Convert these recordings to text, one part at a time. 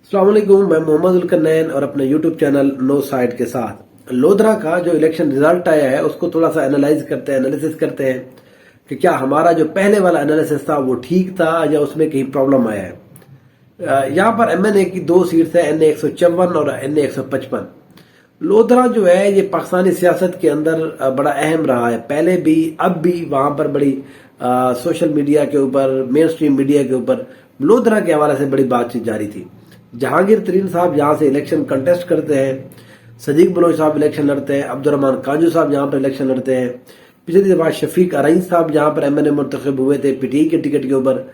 अस्सलाम वालेकुम, मैं मोहम्मद उलकरनैन और अपने यूट्यूब चैनल नो साइड के साथ लोधरा का जो इलेक्शन रिजल्ट आया है उसको थोड़ा सा एनालिसिस करते हैं कि क्या हमारा जो पहले वाला एनालिसिस था वो ठीक था या उसमें कहीं प्रॉब्लम आया है। यहाँ पर एमएनए की दो सीट्स है, एनए 154 और एनए 155। लोधरा जो है ये पाकिस्तानी सियासत के अंदर बड़ा अहम रहा है, पहले भी अब भी। वहां पर बड़ी सोशल मीडिया के ऊपर, मेन स्ट्रीम मीडिया के ऊपर लोधरा के हवाले से बड़ी बातचीत जारी थी। जहांगीर तरीन साहब यहाँ से इलेक्शन कंटेस्ट करते हैं, सदीक बलोच साहब इलेक्शन लड़ते हैं, अब्दुर्रहमान कांजू साहब यहाँ पर इलेक्शन लड़ते हैं। पिछली दफा शफीक अरईन साहब जहाँ पर एमएनए मुंतखब हुए थे पीटीआई के टिकट के ऊपर।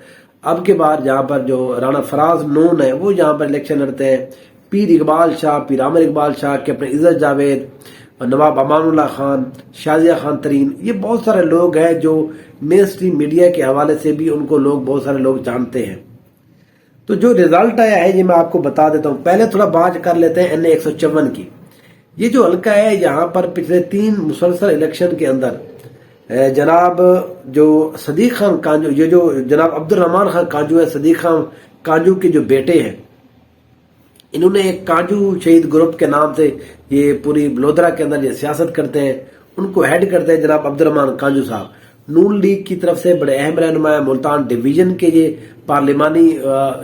अब के बाद यहाँ पर जो राणा फराज नून है वो यहाँ पर इलेक्शन लड़ते हैं। पीर आमिर इकबाल शाह, कैप्टन इज्जत जावेद, नवाब अमानुल्लाह खान, शाजिया खान तरीन, ये बहुत सारे लोग हैं जो मेन स्ट्रीम मीडिया के हवाले से भी उनको लोग बहुत सारे लोग जानते हैं। तो जो रिजल्ट आया है ये मैं आपको बता देता हूँ। पहले थोड़ा बात कर लेते हैं एनए 154 की। ये जो हल्का है यहाँ पर पिछले 3 मुसलसल इलेक्शन के अंदर जनाब जो सदीक खान कांजू, ये जो जनाब अब्दुर्रहमान खान कांजू है, सदीक खान कांजू के जो बेटे हैं, इन्होंने एक कांजू शहीद ग्रुप के नाम से ये पूरी लोधरा के अंदर ये सियासत करते हैं। उनको हेड करते हैं जनाब अब्दुर्रहमान कांजू साहब। नून लीग की तरफ से बड़े अहम रहनुमा है। मुल्तान डिवीजन के ये पार्लिमानी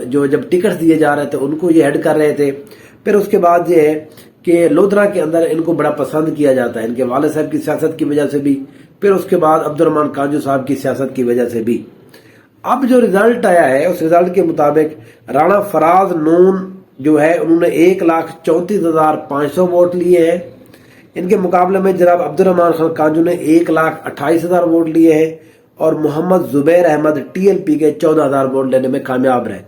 जो जब टिकट दिए जा रहे थे उनको ये हेड कर रहे थे। फिर उसके बाद ये है कि लोधरा के अंदर इनको बड़ा पसंद किया जाता है, इनके वाले साहब की सियासत की वजह से भी, फिर उसके बाद अब्दुर्रहमान कांजू साहब की सियासत की वजह से भी। अब जो रिजल्ट आया है उस रिजल्ट के मुताबिक राणा फराज नून जो है उन्होंने 1,34,500 वोट लिए हैं। इनके मुकाबले में जनाब अब्दुर्रहमान खान कांजू ने 1,28,000 वोट लिए हैं और मोहम्मद जुबैर अहमद टीएलपी के 14,000 वोट लेने में कामयाब रहे।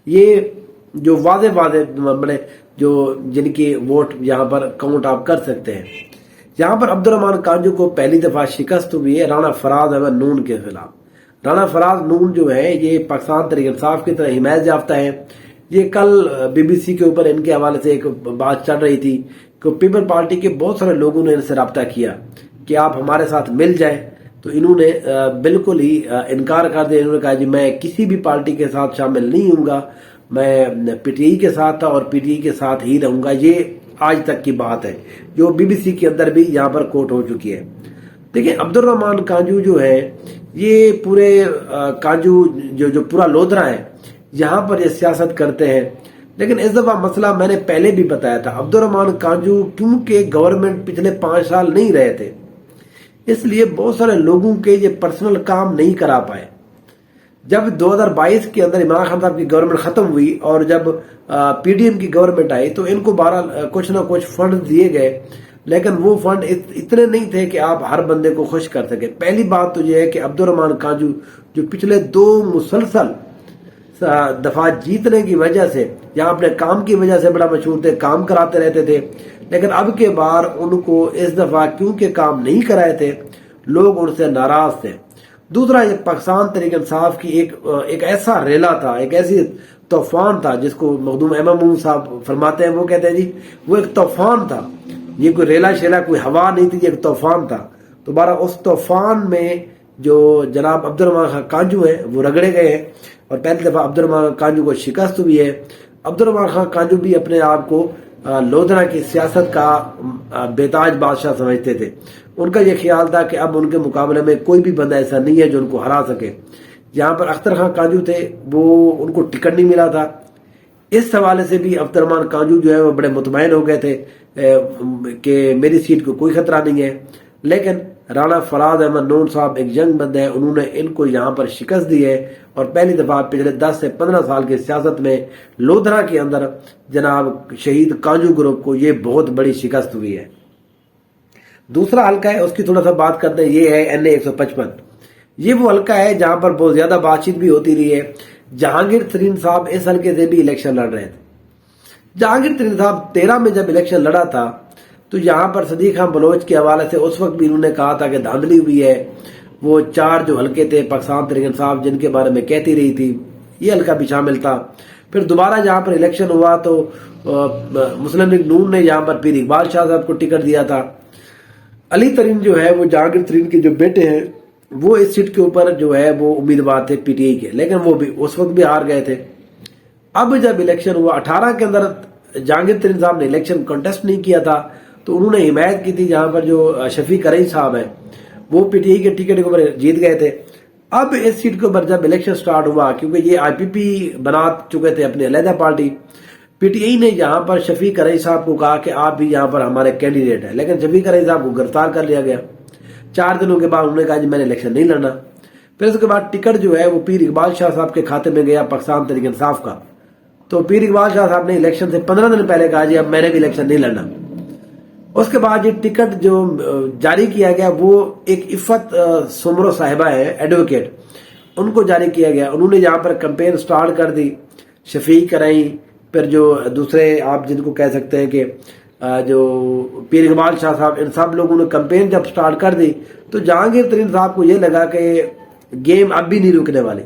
ये जो वादे बड़े जो जिनकी वोट यहाँ पर काउंट आप कर सकते हैं। यहाँ पर अब्दुर्रहमान कांजू को पहली दफा शिकस्त हुई है राणा फराज अहमद नून के खिलाफ। राणा फराज नून जो है ये पाकिस्तान तहरीक इंसाफ की तरह हिमायत याफ्ता है। ये कल बीबीसी के ऊपर इनके हवाले से एक बात चल रही थी कि पीपल पार्टी के बहुत सारे लोगों ने इनसे रब्ता किया कि आप हमारे साथ मिल जाएं, तो इन्होंने बिल्कुल ही इनकार कर दिया। इन्होंने कहा जी मैं किसी भी पार्टी के साथ शामिल नहीं हूंगा, मैं पीटीआई के साथ था और पीटीआई के साथ ही रहूंगा। ये आज तक की बात है जो बीबीसी के अंदर भी यहाँ पर कोट हो चुकी है। देखिए अब्दुर्रहमान कांजू जो है ये पूरे कांजू जो पूरा लोधरा है यहाँ पर ये सियासत करते हैं। लेकिन इस दफा मसला मैंने पहले भी बताया था, अब्दुर्रहमान कांजू क्योंकि गवर्नमेंट पिछले 5 साल नहीं रहे थे इसलिए बहुत सारे लोगों के ये पर्सनल काम नहीं करा पाए। जब 2022 के अंदर इमरान खान साहब की गवर्नमेंट खत्म हुई और जब पीडीएम की गवर्नमेंट आई तो इनको 12 कुछ ना कुछ फंड दिए गए, लेकिन वो फंड इतने नहीं थे कि आप हर बंदे को खुश कर सके। पहली बात तो ये है कि अब्दुर्रहमान कांजू जो पिछले 2 मुसलसल दफा जीतने की वजह से या अपने काम की वजह से बड़ा मशहूर थे, काम कराते रहते थे, लेकिन अब के बार उनको इस दफा क्योंकि काम नहीं कराए थे लोग उनसे नाराज थे। दूसरा ये पाकिस्तान तहरीक इंसाफ की एक ऐसा रेला था, एक ऐसी तूफान था जिसको मखदूम इमाम साहब फरमाते हैं, वो कहते हैं जी वो एक तूफान था, ये कोई रेला शेला कोई हवा नहीं थी, ये एक तूफान था। तो बारा उस तूफान में जो जनाब अब्दुर्रहमान खान कांजू है वो रगड़े गए हैं और पहली दफा अब्दुर्रहमान कांजू को शिकस्त हुई है। अब्दुर्रहमान खान कांजू भी अपने आप को लोधरा की सियासत का बेताज बादशाह समझते थे। उनका यह ख्याल था कि अब उनके मुकाबले में कोई भी बंदा ऐसा नहीं है जो उनको हरा सके। जहां पर अख्तर खान कांजू थे वो उनको टिकट नहीं मिला था। इस हवाले से भी अब्दुर्रहमान कांजू जो है वो बड़े मुतमईन हो गए थे कि मेरी सीट को कोई खतरा नहीं है। लेकिन राणा फराज अहमद नून साहब एक जंग बंद है, उन्होंने इनको यहाँ पर शिकस्त दी है और पहली दफा पिछले 10 से 15 साल की सियासत में लोधरा के अंदर जनाब शहीद कांजू ग्रुप को ये बहुत बड़ी शिकस्त हुई है। दूसरा हल्का है उसकी थोड़ा सा बात करते हैं, ये है एनए 155। ये वो हल्का है जहां पर बहुत ज्यादा बातचीत भी होती रही है। जहांगीर तरीन साहब इस हल्के से भी इलेक्शन लड़ रहे थे। जहांगीर तरीन साहब 13 में जब इलेक्शन लड़ा था तो यहाँ पर सदीक खान बलोच के हवाले से उस वक्त भी इन्होंने कहा था कि धांधली हुई है। वो 4 जो हल्के थे पाकिस्तान तहरीक इंसाफ जिनके बारे में कहती रही थी, ये हल्का भी शामिल था। फिर दोबारा जहाँ पर इलेक्शन हुआ तो मुस्लिम लीग नून ने यहाँ पर पीर इकबाल शाह साहब को टिकट दिया था। अली तरीन जो है वो जहांगीर तरीन के जो बेटे हैं वो इस सीट के ऊपर जो है वो उम्मीदवार थे पीटीआई के, लेकिन वो भी उस वक्त भी हार गए थे। اب جب الیکشن ہوا 18 کے اندر جہانگیر ترین صاحب نے الیکشن کنٹیسٹ نہیں کیا تھا تو انہوں نے حمایت کی تھی، جہاں پر جو شفیق رئی صاحب ہیں وہ پی ٹی آئی کے ٹکٹ کے اوپر جیت گئے تھے۔ اب اس سیٹ کے اوپر جب الیکشن سٹارٹ ہوا، کیونکہ یہ آئی پی پی بنا چکے تھے اپنی علیحدہ پارٹی، پی ٹی آئی نے یہاں پر شفیق رئی صاحب کو کہا کہ آپ بھی یہاں پر ہمارے کینڈیڈیٹ ہیں، لیکن شفیق رئی صاحب کو گرفتار کر لیا گیا۔ 4 دنوں کے بعد انہوں نے کہا جی میں نے الیکشن نہیں لڑنا۔ پھر اس کے بعد ٹکٹ جو ہے وہ پیر اقبال شاہ صاحب کے کھاتے میں گیا، پاکستان تحریک انصاف کا۔ تو پیر اقبال شاہ صاحب نے الیکشن سے 15 دن پہلے کہا جی اب میں نے بھی الیکشن نہیں لڑنا۔ اس کے بعد یہ ٹکٹ جو جاری کیا گیا وہ ایک عفت سمرو صاحبہ ہے ایڈوکیٹ، ان کو جاری کیا گیا۔ انہوں نے یہاں پر کمپین سٹارٹ کر دی، شفیق رئی، پھر جو دوسرے آپ جن کو کہہ سکتے ہیں کہ جو پیر اقبال شاہ صاحب، ان سب لوگوں نے کمپین جب سٹارٹ کر دی تو جہانگیر ترین صاحب کو یہ لگا کہ گیم اب بھی نہیں رکنے والی۔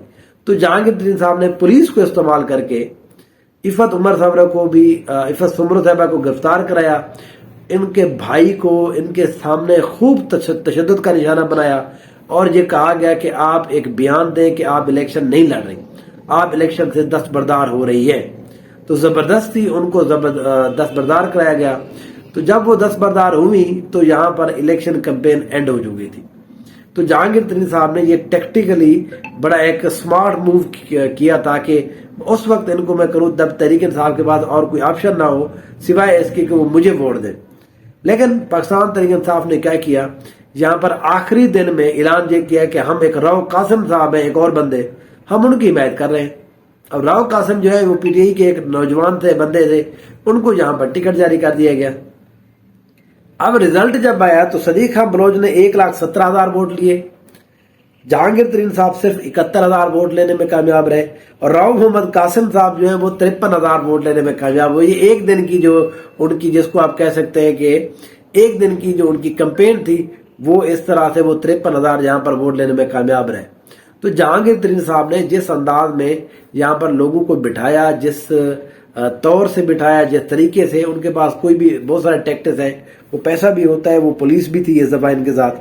تو جہانگیر ترین صاحب نے پولیس کو استعمال کر کے عفت سمرو صاحبہ کو گرفتار کرایا، ان کے بھائی کو ان کے سامنے خوب تشدد کا نشانہ بنایا، اور یہ کہا گیا کہ آپ ایک بیان دیں کہ آپ الیکشن نہیں لڑ رہی، آپ الیکشن سے دستبردار ہو رہی ہے۔ تو زبردستی ان کو دستبردار کرایا گیا۔ تو جب وہ دستبردار ہوئی تو یہاں پر الیکشن کمپین اینڈ ہو چکی تھی۔ تو جہانگیر ترین صاحب نے یہ ٹیکٹیکلی بڑا ایک سمارٹ موو کیا تاکہ اس وقت ان کو میں کروں جب تحریک انصاف کے پاس اور کوئی آپشن نہ ہو سوائے اس کے کہ وہ مجھے ووٹ دیں۔ لیکن پاکستان تحریک انصاف نے کیا کیا، یہاں پر آخری دن میں اعلان یہ کیا کہ ہم ایک راؤ قاسم صاحب ہیں، ایک اور بندے، ہم ان کی حمایت کر رہے ہیں۔ اب راؤ قاسم جو ہے وہ پی ٹی آئی کے ایک نوجوان تھے، بندے تھے، ان کو یہاں پر ٹکٹ جاری کر دیا گیا۔ اب ریزلٹ جب آیا تو صدیق خان بلوچ نے 1,17,000 ووٹ لیے، جہانگیر ترین صاحب صرف 71,000 ووٹ لینے میں کامیاب رہے، اور راؤ محمد قاسم صاحب جو ہیں وہ 53,000 ووٹ لینے میں کامیاب ہوئے۔ یہ ایک دن کی جو ان کی، جس کو آپ کہہ سکتے ہیں کہ ایک دن کی جو ان کی کمپین تھی، وہ اس طرح سے وہ 53,000 یہاں پر ووٹ لینے میں کامیاب رہے۔ تو جہانگیر ترین صاحب نے جس انداز میں یہاں پر لوگوں کو بٹھایا، جس طور سے بٹھایا، جس طریقے سے، ان کے پاس کوئی بھی بہت سارے ٹیکٹس ہیں، وہ پیسہ بھی ہوتا ہے، وہ پولیس بھی تھی اس دفعہ ان کے ساتھ،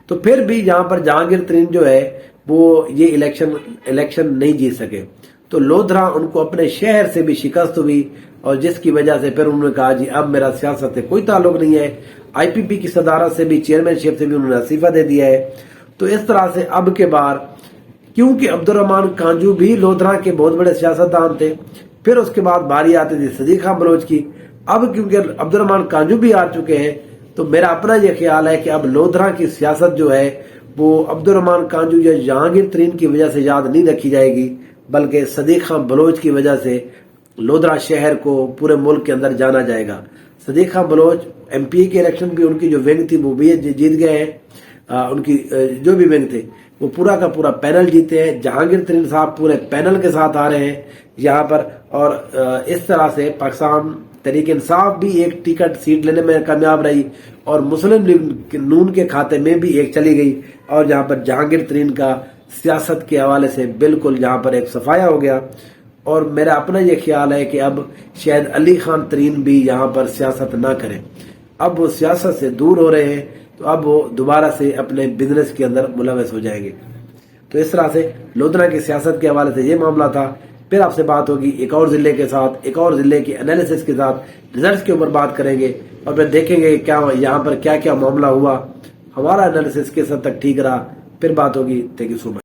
تو پھر بھی یہاں پر جہانگیر ترین جو ہے وہ یہ الیکشن نہیں جیت سکے۔ تو لودھرا ان کو اپنے شہر سے بھی شکست ہوئی، اور جس کی وجہ سے پھر انہوں نے کہا جی اب میرا سیاست سے کوئی تعلق نہیں ہے، آئی پی پی کی صدارت سے بھی، چیئرمین شپ سے بھی انہوں نے استعفیٰ دے دیا ہے۔ تو اس طرح سے اب کے بار، کیونکہ عبدالرحمان کانجو بھی لودھرا کے بہت بڑے سیاستدان تھے، پھر اس کے بعد باری آتی تھی صدیق خان بلوچ کی، اب کیونکہ عبدالرحمان کانجو بھی آ چکے ہیں تو میرا اپنا یہ خیال ہے کہ اب لودھرا کی سیاست جو ہے وہ عبدالرحمان کانجو یا جہانگیر ترین کی وجہ سے یاد نہیں رکھی جائے گی، بلکہ صدیق خان بلوچ کی وجہ سے لودھرا شہر کو پورے ملک کے اندر جانا جائے گا۔ صدیق خان بلوچ ایم پی کے الیکشن بھی ان کی جو ونگ تھی وہ بھی جیت گئے ہیں، ان کی جو بھی ونگ تھے وہ پورا کا پورا پینل جیتے ہیں۔ جہانگیر ترین صاحب پورے پینل کے ساتھ آ رہے ہیں یہاں پر، اور اس طرح سے پاکستان تحریک انصاف بھی ایک ٹکٹ سیٹ لینے میں کامیاب رہی، اور مسلم لیگ نون کے کھاتے میں بھی ایک چلی گئی، اور جہاں پر جہانگیر ترین کا سیاست کے حوالے سے بالکل یہاں پر ایک صفایا ہو گیا۔ اور میرا اپنا یہ خیال ہے کہ اب شاید علی خان ترین بھی یہاں پر سیاست نہ کریں، اب وہ سیاست سے دور ہو رہے ہیں، تو اب وہ دوبارہ سے اپنے بزنس کے اندر ملوث ہو جائیں گے۔ تو اس طرح سے لودھرا کی سیاست کے حوالے سے یہ معاملہ تھا۔ پھر آپ سے بات ہوگی ایک اور ضلع کے ساتھ، ایک اور ضلع کے انالیسس کے ساتھ، ریزلٹس کے اوپر بات کریں گے، اور پھر دیکھیں گے کیا یہاں پر کیا کیا معاملہ ہوا، ہمارا انالیسس کس حد تک ٹھیک رہا۔ پھر بات ہوگی۔ Thank you so much.